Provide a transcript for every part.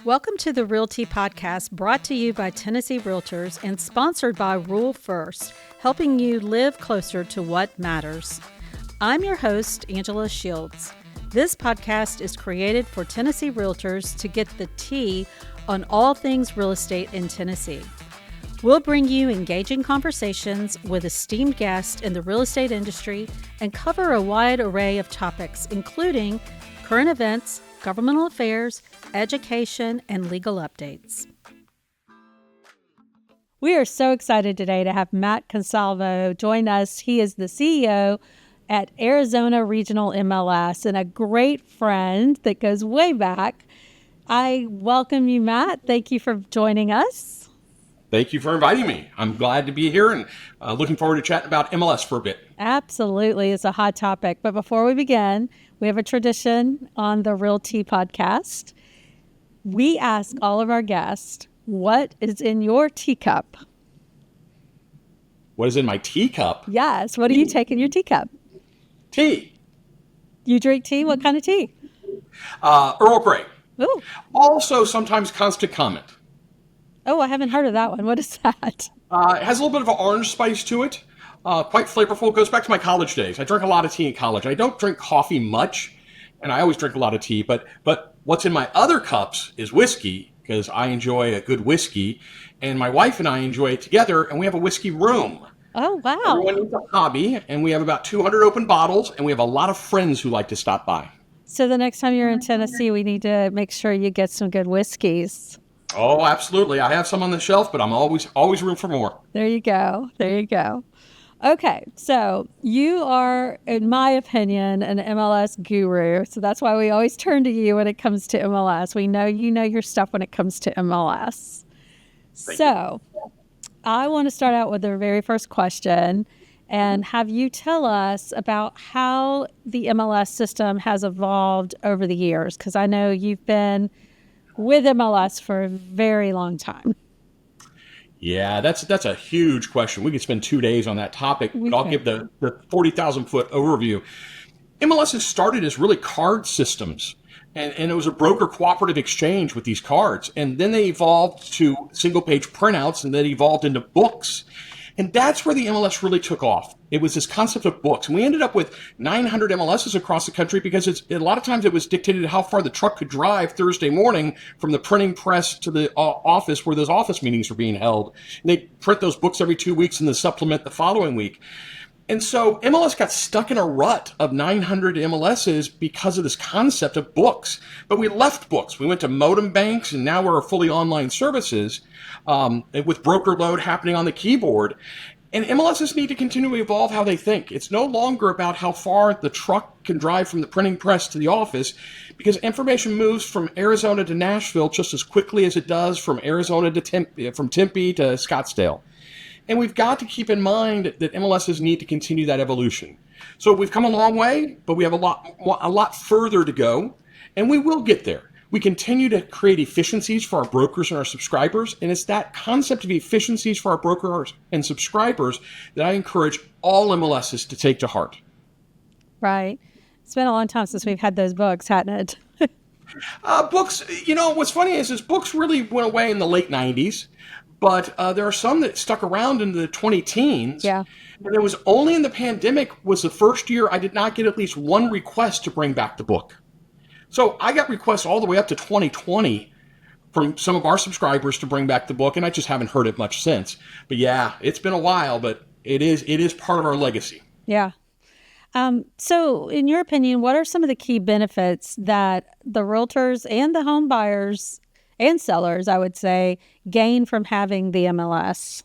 Welcome to the RealTea podcast, brought to you by Tennessee Realtors and sponsored by Rule First, helping you live closer to what matters. I'm your host, Angela Shields. This podcast is created for Tennessee Realtors to get the tea on all things real estate in Tennessee. We'll bring you engaging conversations with esteemed guests in the real estate industry and cover a wide array of topics, including current events, governmental affairs, education, and legal updates. We are so excited today to have Matt Consalvo join us. He is the CEO at Arizona Regional MLS and a great friend that goes way back. I welcome you, Matt. Thank you for joining us. Thank you for inviting me. I'm glad to be here and looking forward to chatting about MLS for a bit. Absolutely. It's a hot topic. But before we begin, we have a tradition on the RealTea podcast. We ask all of our guests, what is in your teacup? What is in my teacup? Yes. What do you take in your teacup? Tea. You drink tea? What kind of tea? Earl Grey. Ooh. Also, sometimes Constant Comment. Oh, I haven't heard of that one. What is that? It has a little bit of an orange spice to it. Quite flavorful. It goes back to my college days. I drank a lot of tea in college. I don't drink coffee much, and I always drink a lot of tea. But what's in my other cups is whiskey, because I enjoy a good whiskey, and my wife and I enjoy it together, and we have a whiskey room. Oh, wow. Everyone needs a hobby, and we have about 200 open bottles, and we have a lot of friends who like to stop by. So the next time you're in Tennessee, we need to make sure you get some good whiskeys. Oh, absolutely. I have some on the shelf, but I'm always room for more. There you go. There you go. Okay, so you are, in my opinion, an MLS guru. So that's why we always turn to you when it comes to MLS. We know you know your stuff when it comes to MLS. So I want to start out with the very first question and have you tell us about how the MLS system has evolved over the years, because I know you've been with MLS for a very long time. Yeah, that's a huge question. We could spend 2 days on that topic, but I'll give the 40,000-foot overview. MLS has started as really card systems, and it was a broker cooperative exchange with these cards. And then they evolved to single-page printouts, and then evolved into books. And that's where the MLS really took off. It was this concept of books. And we ended up with 900 MLSs across the country because a lot of times it was dictated how far the truck could drive Thursday morning from the printing press to the office where those office meetings were being held. And they print those books every 2 weeks and then supplement the following week. And so MLS got stuck in a rut of 900 MLSs because of this concept of books. But we left books. We went to modem banks, and now we're fully online services with broker load happening on the keyboard. And MLSs need to continue to evolve how they think. It's no longer about how far the truck can drive from the printing press to the office, because information moves from Arizona to Nashville just as quickly as it does from Arizona to Tempe to Scottsdale. And we've got to keep in mind that MLSs need to continue that evolution. So we've come a long way, but we have a lot further to go, and we will get there. We continue to create efficiencies for our brokers and our subscribers, and it's that concept of efficiencies for our brokers and subscribers that I encourage all MLSs to take to heart. Right. It's been a long time since we've had those books, hasn't it? Books, what's funny is books really went away in the late 90s. But there are some that stuck around in the 20-teens. Yeah. And it was only in the pandemic was the first year I did not get at least one request to bring back the book. So I got requests all the way up to 2020 from some of our subscribers to bring back the book, and I just haven't heard it much since. But yeah, it's been a while, but it is part of our legacy. Yeah. So in your opinion, what are some of the key benefits that the realtors and the home buyers and sellers, I would say, gain from having the MLS?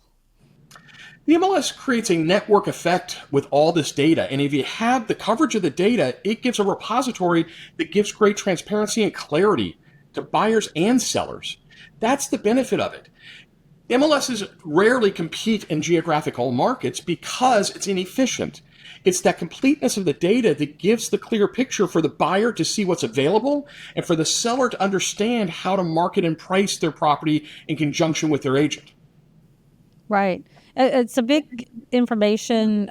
The MLS creates a network effect with all this data. And if you have the coverage of the data, it gives a repository that gives great transparency and clarity to buyers and sellers. That's the benefit of it. MLSs rarely compete in geographical markets because it's inefficient. It's that completeness of the data that gives the clear picture for the buyer to see what's available and for the seller to understand how to market and price their property in conjunction with their agent. Right. It's a big information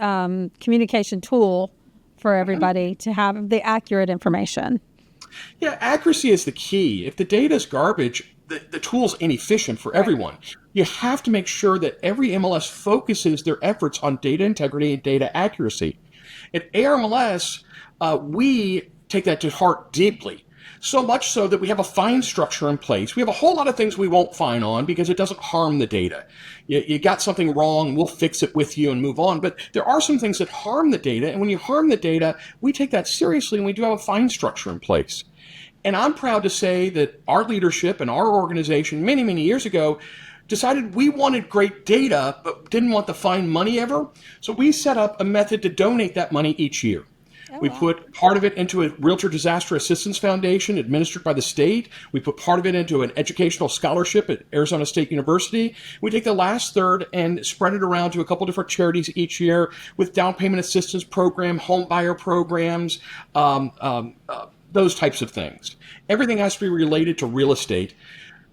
communication tool for everybody to have the accurate information. Yeah, accuracy is the key. If the data is garbage, the tool's inefficient for everyone. You have to make sure that every MLS focuses their efforts on data integrity and data accuracy. At ARMLS, we take that to heart deeply. So much so that we have a fine structure in place. We have a whole lot of things we won't fine on because it doesn't harm the data. You got something wrong, we'll fix it with you and move on. But there are some things that harm the data. And when you harm the data, we take that seriously and we do have a fine structure in place. And I'm proud to say that our leadership and our organization many, many years ago decided we wanted great data, but didn't want to find money ever. So we set up a method to donate that money each year. We put part of it into a Realtor Disaster Assistance Foundation administered by the state. We put part of it into an educational scholarship at Arizona State University. We take the last third and spread it around to a couple different charities each year with down payment assistance program, home buyer programs, those types of things. Everything has to be related to real estate.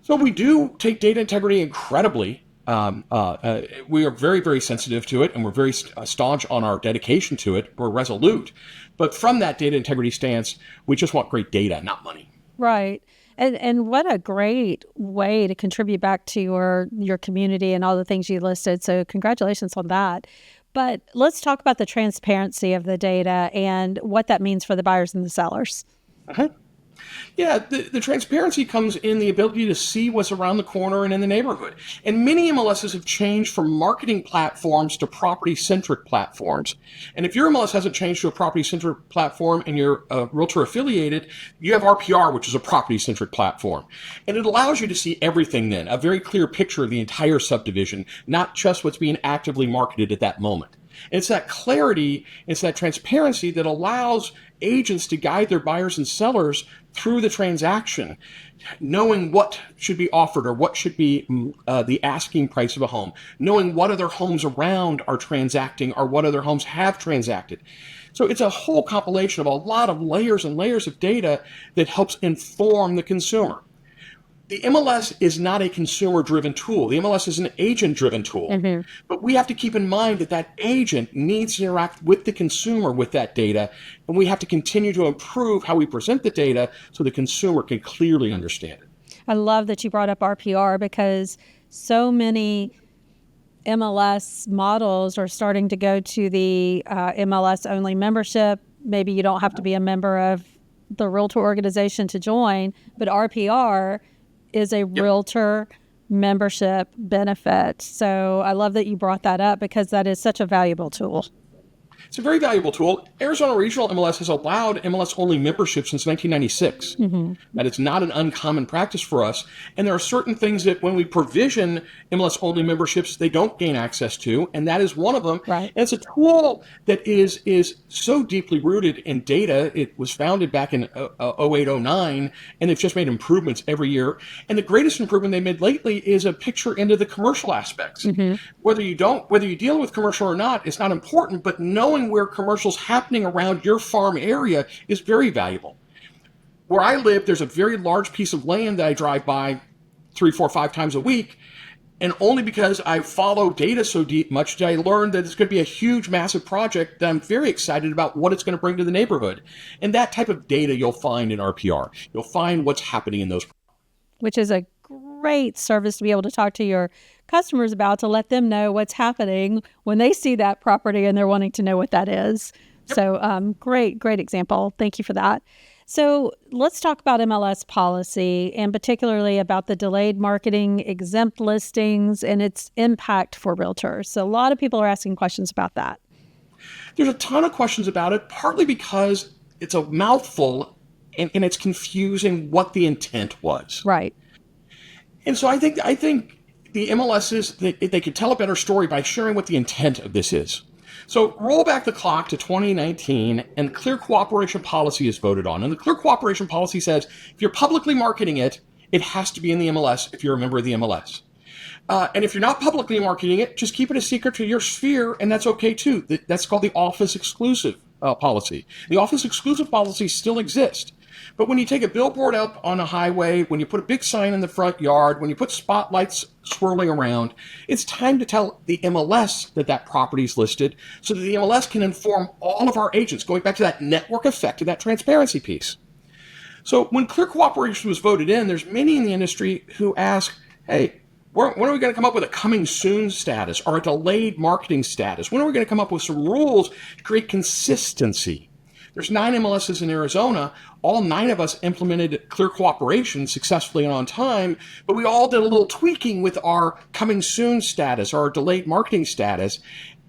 So we do take data integrity incredibly. We are very, very sensitive to it, and we're very staunch on our dedication to it. We're resolute. But from that data integrity stance, we just want great data, not money. Right. And what a great way to contribute back to your community and all the things you listed. So congratulations on that. But let's talk about the transparency of the data and what that means for the buyers and the sellers. Uh-huh. Yeah, the transparency comes in the ability to see what's around the corner and in the neighborhood. And many MLSs have changed from marketing platforms to property-centric platforms. And if your MLS hasn't changed to a property-centric platform and you're Realtor affiliated, you have RPR, which is a property-centric platform. And it allows you to see everything then, a very clear picture of the entire subdivision, not just what's being actively marketed at that moment. And it's that clarity, it's that transparency that allows agents to guide their buyers and sellers through the transaction, knowing what should be offered or what should be the asking price of a home, knowing what other homes around are transacting or what other homes have transacted. So it's a whole compilation of a lot of layers and layers of data that helps inform the consumer. The MLS is not a consumer-driven tool. The MLS is an agent-driven tool. Mm-hmm. But we have to keep in mind that that agent needs to interact with the consumer with that data, and we have to continue to improve how we present the data so the consumer can clearly understand it. I love that you brought up RPR because so many MLS models are starting to go to the MLS-only membership. Maybe you don't have to be a member of the Realtor organization to join, but RPR is a Realtor membership benefit. So I love that you brought that up because that is such a valuable tool. It's a very valuable tool. Arizona Regional MLS has allowed MLS-only membership since 1996. Mm-hmm. That is not an uncommon practice for us. And there are certain things that when we provision MLS-only memberships, they don't gain access to, and that is one of them. Right. And it's a tool that is so deeply rooted in data. It was founded back in 0809, and they've just made improvements every year. And the greatest improvement they made lately is a picture into the commercial aspects. Mm-hmm. Whether you deal with commercial or not, it's not important, but knowing where commercial's happening around your farm area is very valuable. Where I live, there's a very large piece of land that I drive by 3, 4, 5 times a week. And only because I follow data so much did I learn that it's going to be a huge, massive project that I'm very excited about what it's going to bring to the neighborhood. And that type of data you'll find in RPR. You'll find what's happening in those. Which is a great service to be able to talk to your customers about, to let them know what's happening when they see that property and they're wanting to know what that is. Yep. So great example. Thank you for that. So let's talk about MLS policy, and particularly about the delayed marketing, exempt listings, and its impact for realtors. So a lot of people are asking questions about that. There's a ton of questions about it, partly because it's a mouthful and it's confusing what the intent was. Right. And so I think the MLSs, they could tell a better story by sharing what the intent of this is. So roll back the clock to 2019, and clear cooperation policy is voted on. And the clear cooperation policy says if you're publicly marketing it, it has to be in the MLS if you're a member of the MLS. And if you're not publicly marketing it, just keep it a secret to your sphere, and that's okay too. That's called the office exclusive policy. The office exclusive policy still exists. But when you take a billboard up on a highway, when you put a big sign in the front yard, when you put spotlights swirling around, it's time to tell the MLS that property is listed so that the MLS can inform all of our agents, going back to that network effect and that transparency piece. So when clear cooperation was voted in, there's many in the industry who ask, hey, when are we going to come up with a coming soon status or a delayed marketing status? When are we going to come up with some rules to create consistency? There's 9 MLSs in Arizona. All 9 of us implemented clear cooperation successfully and on time, but we all did a little tweaking with our coming soon status or our delayed marketing status.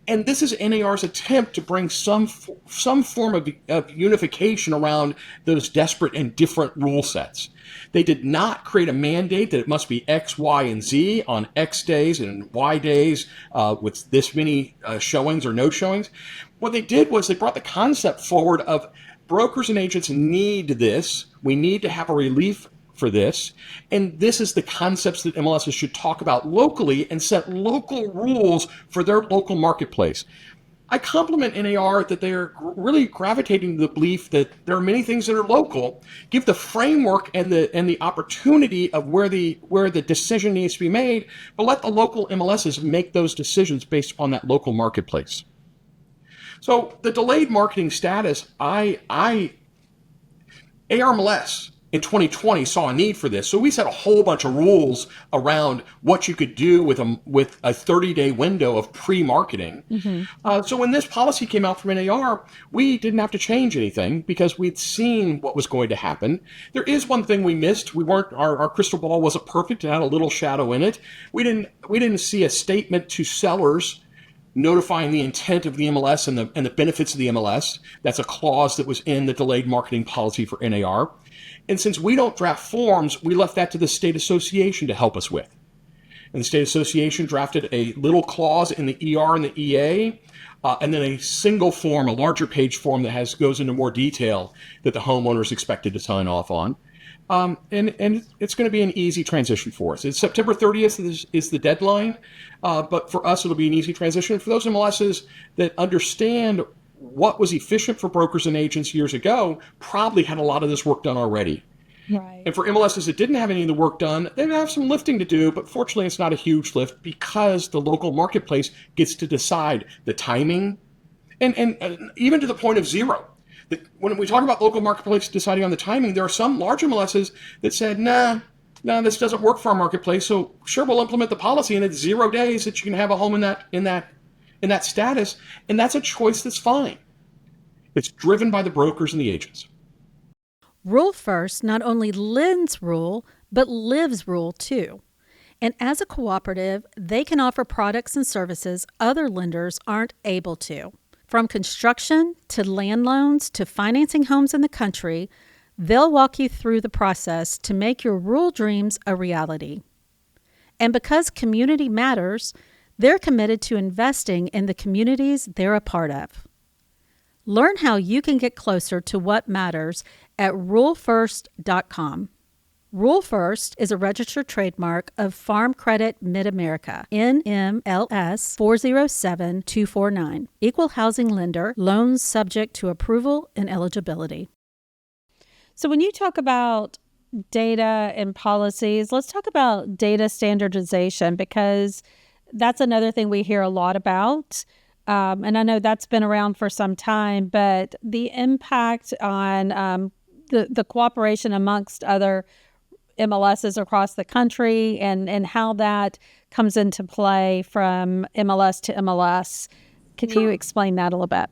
And this is NAR's attempt to bring some form of unification around those disparate and different rule sets. They did not create a mandate that it must be X, Y, and Z on X days and Y days with this many showings or no showings. What they did was they brought the concept forward of brokers and agents need this. We need to have a relief for this. And this is the concepts that MLSs should talk about locally and set local rules for their local marketplace. I compliment NAR that they're really gravitating to the belief that there are many things that are local. Give the framework and the opportunity of where the decision needs to be made, but let the local MLSs make those decisions based on that local marketplace. So the delayed marketing status, ARMLS in 2020 saw a need for this. So we set a whole bunch of rules around what you could do with a 30-day window of pre-marketing. Mm-hmm. So when this policy came out from NAR, we didn't have to change anything because we'd seen what was going to happen. There is one thing we missed. Our crystal ball wasn't perfect. It had a little shadow in it. We didn't see a statement to sellers notifying the intent of the MLS and the benefits of the MLS. That's a clause that was in the delayed marketing policy for NAR. And since we don't draft forms, we left that to the state association to help us with. And the state association drafted a little clause in the ER and the EA, and then a single form, a larger page form that goes into more detail that the homeowner is expected to sign off on. And it's going to be an easy transition for us. It's September 30th is the deadline, but for us, it'll be an easy transition. For those MLSs that understand what was efficient for brokers and agents years ago, probably had a lot of this work done already. Right. And for MLSs that didn't have any of the work done, they have some lifting to do, but fortunately it's not a huge lift because the local marketplace gets to decide the timing and even to the point of zero. When we talk about local marketplace deciding on the timing, there are some large MLSs that said, nah, this doesn't work for our marketplace. So sure, we'll implement the policy, and it's 0 days that you can have a home in that status, and that's a choice that's fine. It's driven by the brokers and the agents. Rule First not only lends rule, but lives rule too. And as a cooperative, they can offer products and services other lenders aren't able to. From construction to land loans to financing homes in the country, they'll walk you through the process to make your rural dreams a reality. And because community matters, they're committed to investing in the communities they're a part of. Learn how you can get closer to what matters at rulefirst.com. Rule First is a registered trademark of Farm Credit Mid-America, NMLS 407249. Equal housing lender, loans subject to approval and eligibility. So when you talk about data and policies, let's talk about data standardization, because that's another thing we hear a lot about. And I know that's been around for some time, but the impact on the cooperation amongst other MLSs across the country and how that comes into play from MLS to MLS. Can you explain that a little bit?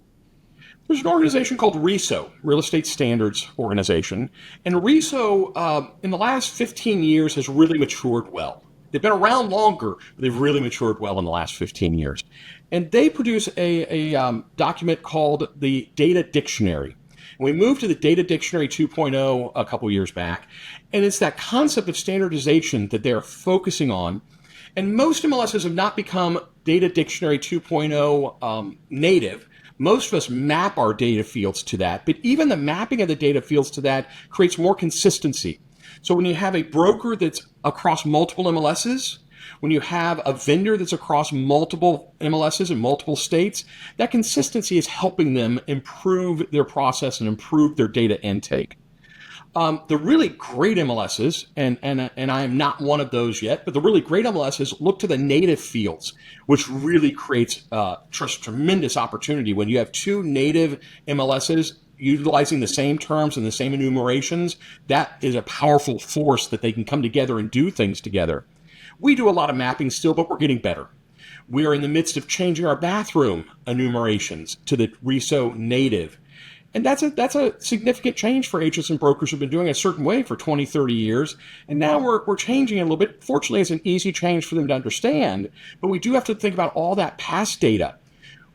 There's an organization called RESO, Real Estate Standards Organization. And RESO, in the last 15 years, has really matured well. They've been around longer, but they've really matured well in the last 15 years. And they produce a document called the Data Dictionary. And we moved to the Data Dictionary 2.0 a couple years back. And it's that concept of standardization that they're focusing on. And most MLSs have not become Data Dictionary 2.0 native. Most of us map our data fields to that. But even the mapping of the data fields to that creates more consistency. So when you have a broker that's across multiple MLSs, when you have a vendor that's across multiple MLSs in multiple states, that consistency is helping them improve their process and improve their data intake. The really great MLSs, and I am not one of those yet, but the really great MLSs look to the native fields, which really creates tremendous opportunity. When you have two native MLSs utilizing the same terms and the same enumerations, that is a powerful force that they can come together and do things together. We do a lot of mapping still, but we're getting better. We are in the midst of changing our bathroom enumerations to the RESO native. And that's a significant change for agents and brokers who've been doing it a certain way for 20, 30 years. And now we're changing it a little bit. Fortunately, it's an easy change for them to understand. But we do have to think about all that past data.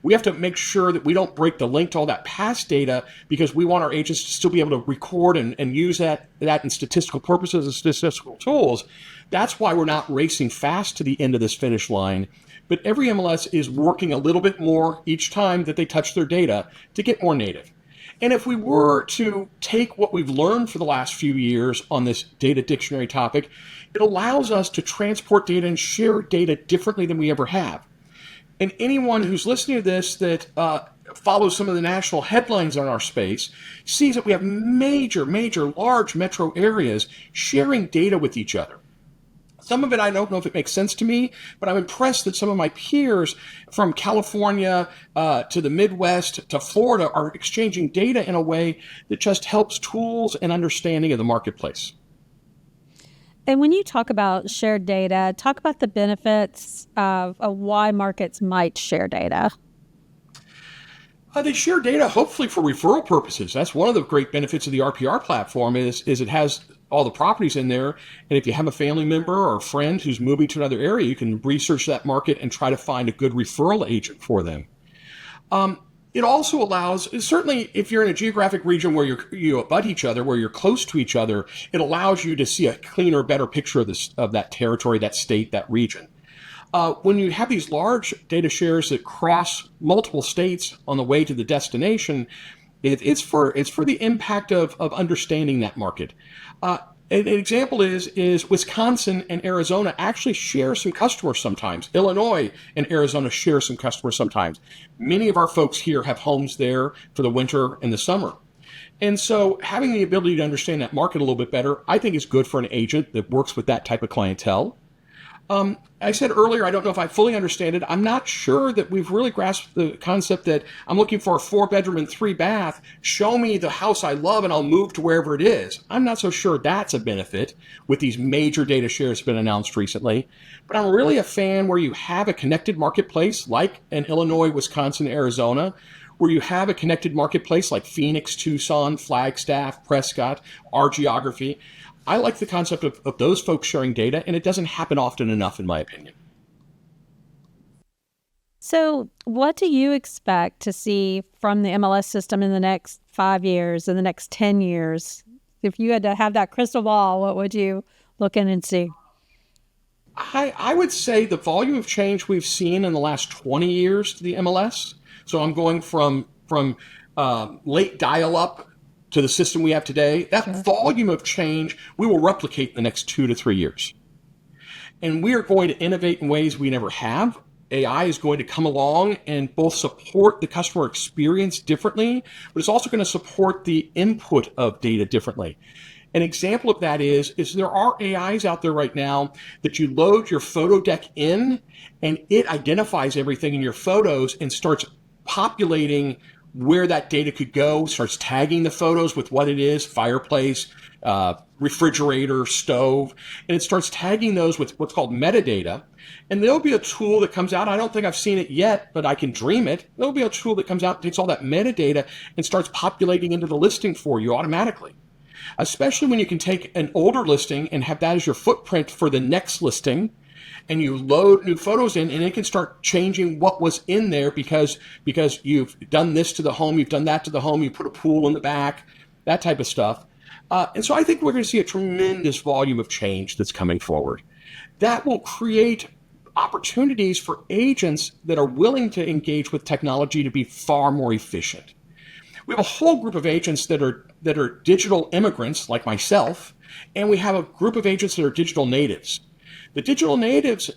We have to make sure that we don't break the link to all that past data, because we want our agents to still be able to record and use that in statistical purposes and statistical tools. That's why we're not racing fast to the end of this finish line. But every MLS is working a little bit more each time that they touch their data to get more native. And if we were to take what we've learned for the last few years on this data dictionary topic, it allows us to transport data and share data differently than we ever have. And anyone who's listening to this that follows some of the national headlines on our space sees that we have major, large metro areas sharing data with each other. Some of it, I don't know if it makes sense to me, but I'm impressed that some of my peers from California to the Midwest to Florida are exchanging data in a way that just helps tools and understanding of the marketplace. And when you talk about shared data, talk about the benefits of why markets might share data. They share data hopefully for referral purposes. That's one of the great benefits of the RPR platform is it has all the properties in there. And if you have a family member or a friend who's moving to another area, you can research that market and try to find a good referral agent for them. It also allows, certainly if you're in a geographic region where you abut each other, where you're close to each other, it allows you to see a cleaner, better picture of that territory, that state, that region. When you have these large data shares that cross multiple states on the way to the destination, it's for the impact of understanding that market. An example is Wisconsin and Arizona actually share some customers sometimes. Illinois and Arizona share some customers sometimes. Many of our folks here have homes there for the winter and the summer. And so having the ability to understand that market a little bit better, I think is good for an agent that works with that type of clientele. I said earlier, I don't know if I fully understand it. I'm not sure that we've really grasped the concept that I'm looking for a 4-bedroom and 3-bath. Show me the house I love and I'll move to wherever it is. I'm not so sure that's a benefit with these major data shares that have been announced recently. But I'm really a fan where you have a connected marketplace like in Illinois, Wisconsin, Arizona, where you have a connected marketplace like Phoenix, Tucson, Flagstaff, Prescott, our geography. I like the concept of those folks sharing data, and it doesn't happen often enough, in my opinion. So what do you expect to see from the MLS system in the next 5 years, in the next 10 years? If you had to have that crystal ball, what would you look in and see? I would say the volume of change we've seen in the last 20 years to the MLS. So I'm going from late dial-up to the system we have today, that volume of change we will replicate in the next 2 to 3 years. And we are going to innovate in ways we never have. AI is going to come along and both support the customer experience differently, but it's also going to support the input of data differently. An example of that is there are AIs out there right now that you load your photo deck in and it identifies everything in your photos and starts populating where that data could go, starts tagging the photos with what it is, fireplace, refrigerator, stove, and it starts tagging those with what's called metadata. And there'll be a tool that comes out, I don't think I've seen it yet, but I can dream it. There'll be a tool that comes out, takes all that metadata and starts populating into the listing for you automatically. Especially when you can take an older listing and have that as your footprint for the next listing, and you load new photos in and it can start changing what was in there because you've done this to the home, you've done that to the home, you put a pool in the back, that type of stuff. And so I think we're going to see a tremendous volume of change that's coming forward. That will create opportunities for agents that are willing to engage with technology to be far more efficient. We have a whole group of agents that are digital immigrants like myself, and we have a group of agents that are digital natives. The digital natives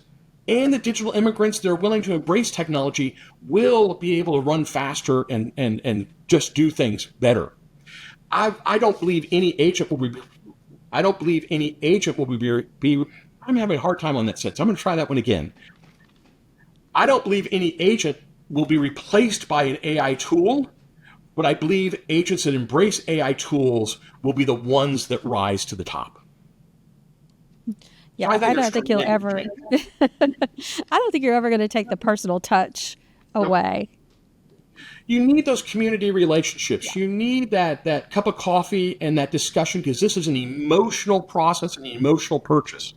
and the digital immigrants that are willing to embrace technology will be able to run faster and just do things better. I don't believe any agent will be. I'm having a hard time on that sentence. I'm going to try that one again. I don't believe any agent will be replaced by an AI tool. but I believe agents that embrace AI tools will be the ones that rise to the top. Yeah, I don't think you'll ever, I don't think you're ever going to take the personal touch away. You need those community relationships. You need that cup of coffee and that discussion, because this is an emotional process, an emotional purchase.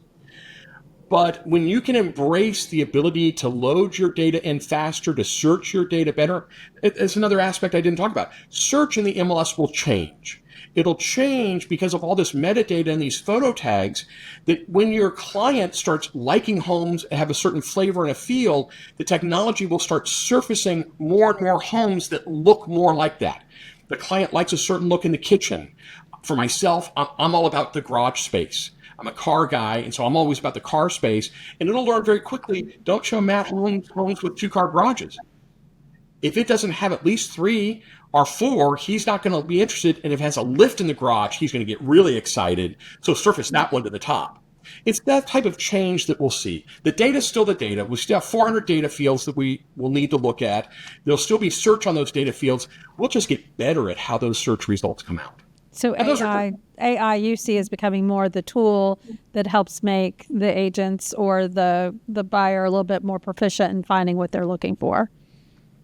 But when you can embrace the ability to load your data in faster, to search your data better, it's another aspect I didn't talk about. Search in the MLS will change. It'll change because of all this metadata and these photo tags, that when your client starts liking homes that have a certain flavor and a feel, the technology will start surfacing more and more homes that look more like that. The client likes a certain look in the kitchen. For myself, I'm all about the garage space. I'm a car guy, and so I'm always about the car space. And it'll learn very quickly, don't show Matt homes with 2-car garages. If it doesn't have at least 3 or 4, he's not going to be interested. And if it has a lift in the garage, he's going to get really excited. So surface that one to the top. It's that type of change that we'll see. The data is still the data. We still have 400 data fields that we will need to look at. There'll still be search on those data fields. We'll just get better at how those search results come out. So AI you see is becoming more the tool that helps make the agents or the buyer a little bit more proficient in finding what they're looking for.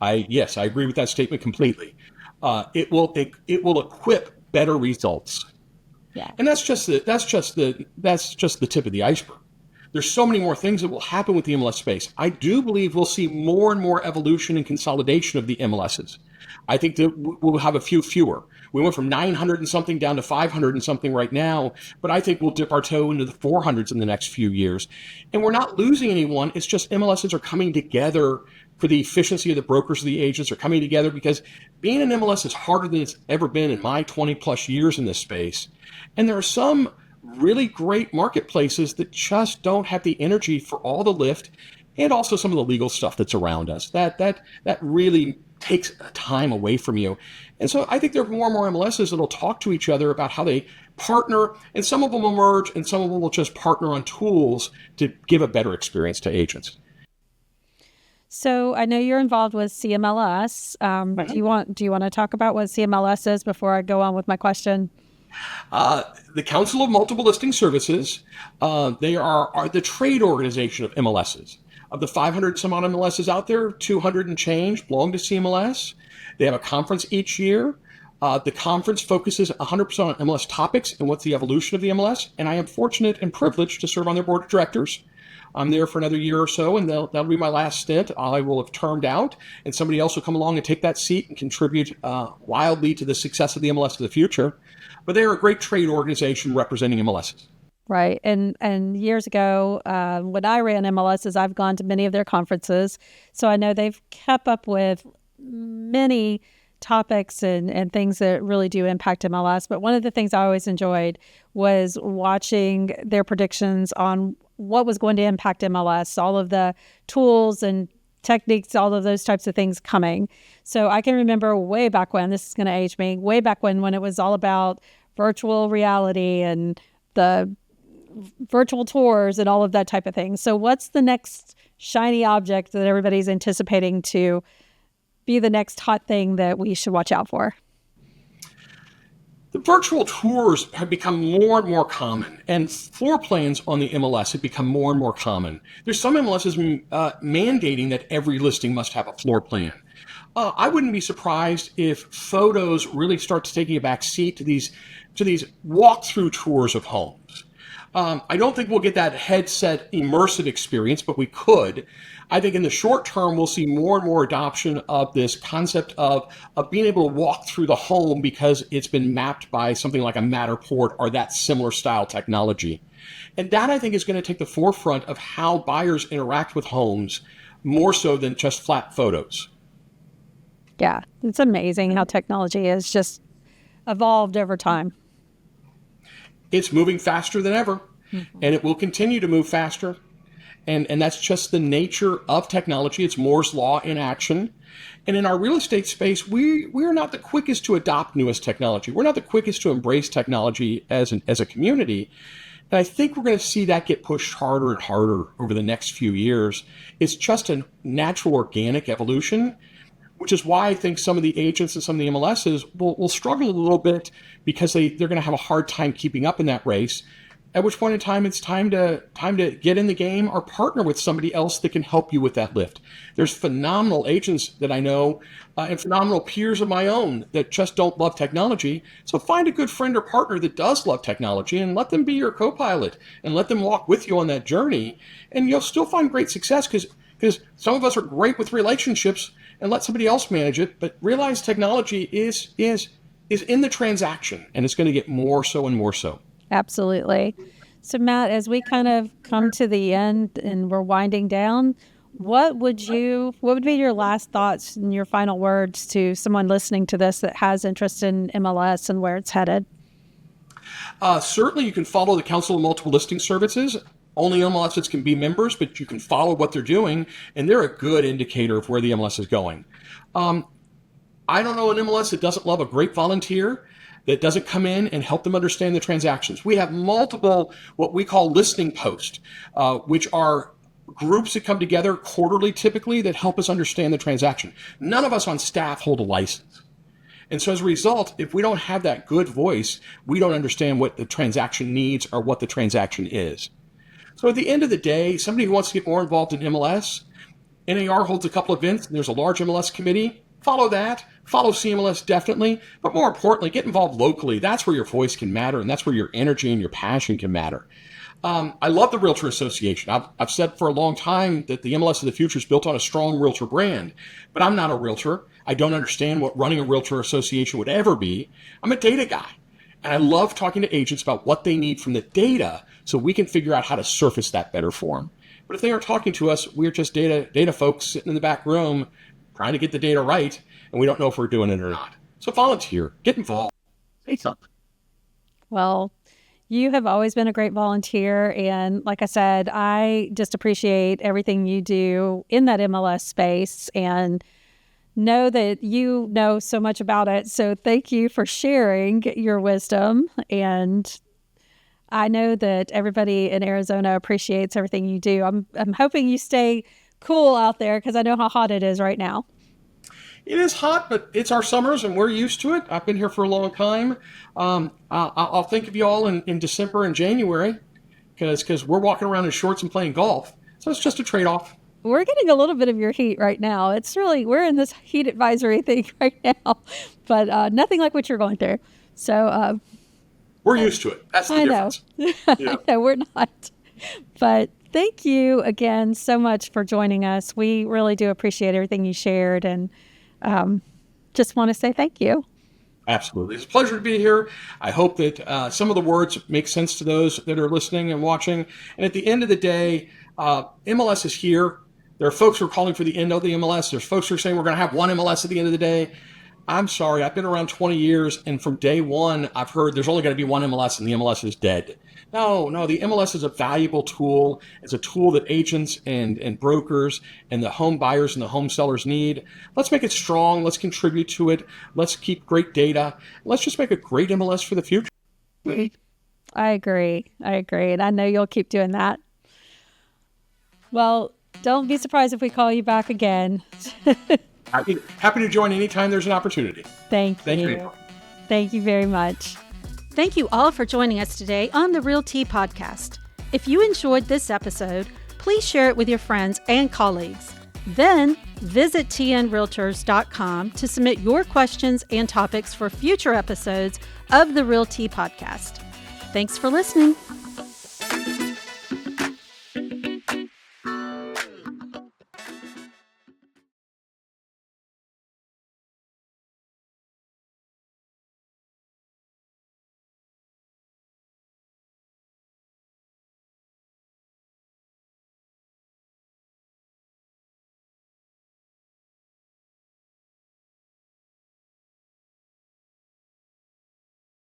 Yes, I agree with that statement completely. It will equip better results. Yeah. And that's just the tip of the iceberg. There's so many more things that will happen with the MLS space. I do believe we'll see more and more evolution and consolidation of the MLSs. I think that we'll have a few fewer. We went from 900 and something down to 500 and something right now, but I think we'll dip our toe into the 400s in the next few years. And we're not losing anyone. It's just MLSs are coming together for the efficiency of the brokers, the agents are coming together, because being an MLS is harder than it's ever been in my 20 plus years in this space. And there are some really great marketplaces that just don't have the energy for all the lift, and also some of the legal stuff that's around us. That really takes time away from you. And so I think there are more and more MLSs that'll talk to each other about how they partner, and some of them will merge, and some of them will just partner on tools to give a better experience to agents. So I know you're involved with CMLS. Do you want to talk about what CMLS is before I go on with my question? The Council of Multiple Listing Services, they are the trade organization of MLSs. Of the 500 some odd MLSs out there, 200 and change belong to CMLS. They have a conference each year. The conference focuses 100% on MLS topics and what's the evolution of the MLS. And I am fortunate and privileged to serve on their board of directors. I'm there for another year or so, and that'll be my last stint. I will have termed out, and somebody else will come along and take that seat and contribute wildly to the success of the MLS of the future. But they are a great trade organization representing MLSs. Right. And years ago, when I ran MLSs, I've gone to many of their conferences. So I know they've kept up with many topics and things that really do impact MLS. But one of the things I always enjoyed was watching their predictions on what was going to impact MLS, all of the tools and techniques, all of those types of things coming. So I can remember way back when, this is going to age me, way back when it was all about virtual reality and the virtual tours and all of that type of thing. So what's the next shiny object that everybody's anticipating to be the next hot thing that we should watch out for? The virtual tours have become more and more common, and floor plans on the MLS have become more and more common. There's some MLSs mandating that every listing must have a floor plan. I wouldn't be surprised if photos really start taking a back seat to these walkthrough tours of homes. I don't think we'll get that headset immersive experience, but we could. I think in the short term, we'll see more and more adoption of this concept of being able to walk through the home because it's been mapped by something like a Matterport or that similar style technology. And that, I think, is going to take the forefront of how buyers interact with homes more so than just flat photos. Yeah, it's amazing how technology has just evolved over time. It's moving faster than ever, and it will continue to move faster. And that's just the nature of technology. It's Moore's law in action. And in our real estate space, we're not the quickest to adopt newest technology. We're not the quickest to embrace technology as a community. And I think we're going to see that get pushed harder and harder over the next few years. It's just a natural organic evolution. which is why I think some of the agents and some of the MLSs will struggle a little bit because they're going to have a hard time keeping up in that race. At which point in time, it's time to get in the game or partner with somebody else that can help you with that lift. There's phenomenal agents that I know and phenomenal peers of my own that just don't love technology. So find a good friend or partner that does love technology and let them be your co-pilot and let them walk with you on that journey. And you'll still find great success because some of us are great with relationships and let somebody else manage it. But realize technology is in the transaction, and it's going to get more so and more so. Absolutely. So Matt, as we kind of come to the end and we're winding down, what would be your last thoughts and your final words to someone listening to this that has interest in MLS and where it's headed? Certainly you can follow the Council of Multiple Listing Services. Only MLSs can be members, but you can follow what they're doing, and they're a good indicator of where the MLS is going. I don't know an MLS that doesn't love a great volunteer that doesn't come in and help them understand the transactions. We have multiple, what we call listening posts, which are groups that come together quarterly typically that help us understand the transaction. None of us on staff hold a license. And so as a result, if we don't have that good voice, we don't understand what the transaction needs or what the transaction is. So at the end of the day, somebody who wants to get more involved in MLS, NAR holds a couple events, and there's a large MLS committee. Follow that. Follow CMLS definitely. But more importantly, get involved locally. That's where your voice can matter, and that's where your energy and your passion can matter. I love the Realtor Association. I've said for a long time that the MLS of the future is built on a strong Realtor brand. But I'm not a Realtor. I don't understand what running a Realtor Association would ever be. I'm a data guy. And I love talking to agents about what they need from the data so we can figure out how to surface that better for them. But if they aren't talking to us, we're just data folks sitting in the back room trying to get the data right, and we don't know if we're doing it or not. So volunteer, get involved, say something. Well, you have always been a great volunteer, and like I said, I just appreciate everything you do in that MLS space and know that you know so much about it. So thank you for sharing your wisdom, and I know that everybody in Arizona appreciates everything you do. I'm hoping you stay cool out there because I know how hot it is right now. It is hot, but it's our summers and we're used to it. I've been here for a long time. I'll think of you all in December and January because we're walking around in shorts and playing golf. So it's just a trade-off. We're getting a little bit of your heat right now. We're in this heat advisory thing right now, but nothing like what you're going through. So we're used to it. That's the difference. Yeah. I know we're not, but thank you again so much for joining us. We really do appreciate everything you shared, and just want to say thank you. Absolutely. It's a pleasure to be here. I hope that some of the words make sense to those that are listening and watching. And at the end of the day, MLS is here. There are folks who are calling for the end of the MLS. There's folks who are saying we're going to have one MLS at the end of the day. I'm sorry. I've been around 20 years, and from day one, I've heard there's only going to be one MLS, and the MLS is dead. No, the MLS is a valuable tool. It's a tool that agents and brokers and the home buyers and the home sellers need. Let's make it strong. Let's contribute to it. Let's keep great data. Let's just make a great MLS for the future. I agree. And I know you'll keep doing that. Well, don't be surprised if we call you back again. Happy to join anytime there's an opportunity. Thank you. Thank you very much. Thank you all for joining us today on the RealTea podcast. If you enjoyed this episode, please share it with your friends and colleagues. Then visit tnrealtors.com to submit your questions and topics for future episodes of the RealTea podcast. Thanks for listening.